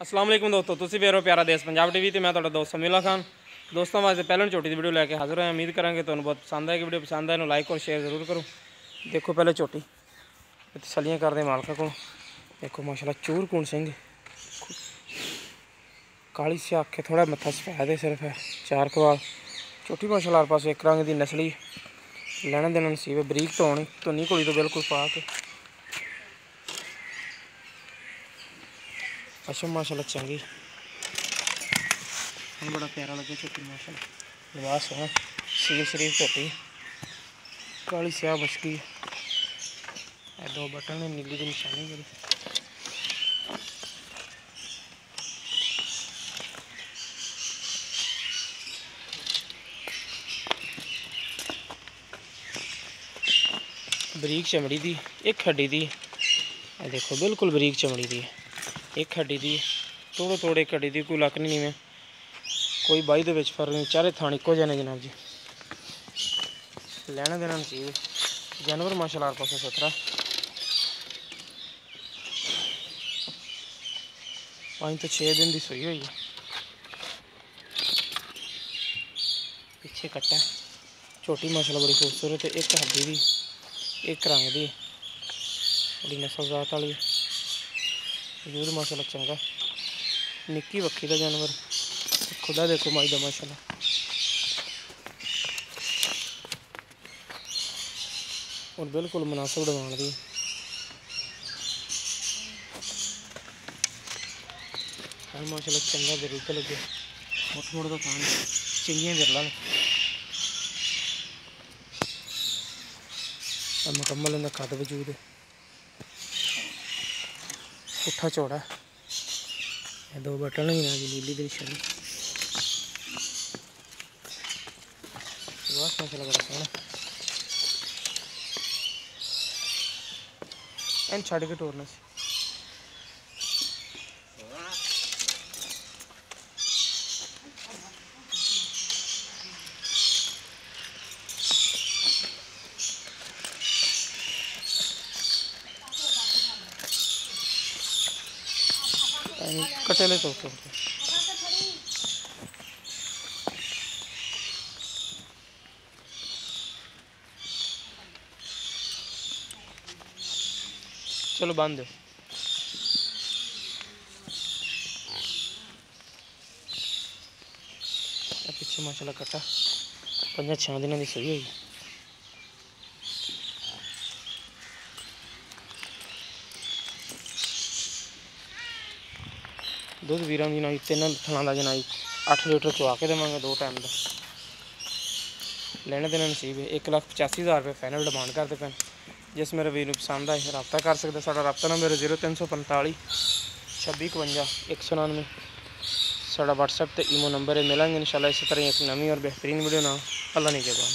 अस्सलाम वालेकुम दोस्तों, तुसीं वेख रहे हो प्यारा देश पंजाब टीवी। तो मैं तुहाडा दोस्त समीला खान। दोस्तों वास्ते पहले झोटी की वीडियो लैके हाजिर होया। उम्मीद करांगे तुहानूं बहुत पसंद आएगी। वीडियो पसंद आए लाइक और शेयर जरूर करो। देखो पहले झोटी तसलियां करते मालका को। देखो माशाल्लाह चूर कून सिंह काली से आखे थोड़ा मत्था सफेद है, सिर्फ है चार कवाल झोटी माशाल्लाह पास एक रंग की नस्ली लेना देना नसीब है। बरीक तो होनी तो नहीं कोई तो बिल्कुल पा के अच्छा माशाल्लाह चंगी बड़ा प्यारा लगे झोटी माशाल्लाह। लिबास है सील शरीफ झोटी काली स्याह मुश्की दो बटन ने नीली की निशानी करी। बरीक चमड़ी दी एक हड्डी दी देखो बिल्कुल बरीक चमड़ी दी एक हड्डी दी थोड़े थोड़े एक हड्डी दी कोई लक नहीं में कोई बाई दे फर्क नहीं। चारे थान इको जने जनाब जी लेना देना नसीब जानवर माशाल्लाह पास सतरा 5 तो 6 दिन की सूई हुई है। पीछे कट्टा छोटी माशाल्लाह बड़ी खूबसूरत है। एक हड्डी दी एक रंग दी बड़ी नस्ल जात वाली वजूद माशाल्लाह चंगा निक्की बक्खी का जानवर खुदा देखो माई दा माशाल्लाह। और बिल्कुल मुनासिब डिमांड दी माशाल्लाह चंगा जरूरत लगे मुठ मुठ तो खान चिंगियां बिरला मुकम्मल इनका कद वजूद है। पुट्ठा चौड़ा दो बटन ही ना जी नीली दी निशानी बस माशाल्लाह बड़ा सोहना इन छड़ के टोरना से कटेले तो चलो बांध दो। पीछे माशाल्लाह कट्टा 5-6 दिनों की सही हुई। दुध वीर की नाई 3 थना का जनाई 8 लीटर चुआ के देवे 2 टाइम का लेने देना नसीब है। 1,85,000 रुपये फाइनल डिमांड करते पे। जिस मेरे वीर पसंद आए रबता कर सकते। साडा रबता नंबर 0345 2652 199 साडा व्हाट्सएप ते ईमो नंबर है। मिलेंगे इंशाल्लाह इसी तरह एक नवी और बेहतरीन वीडियो ना अल्लाह नहीं के बाद।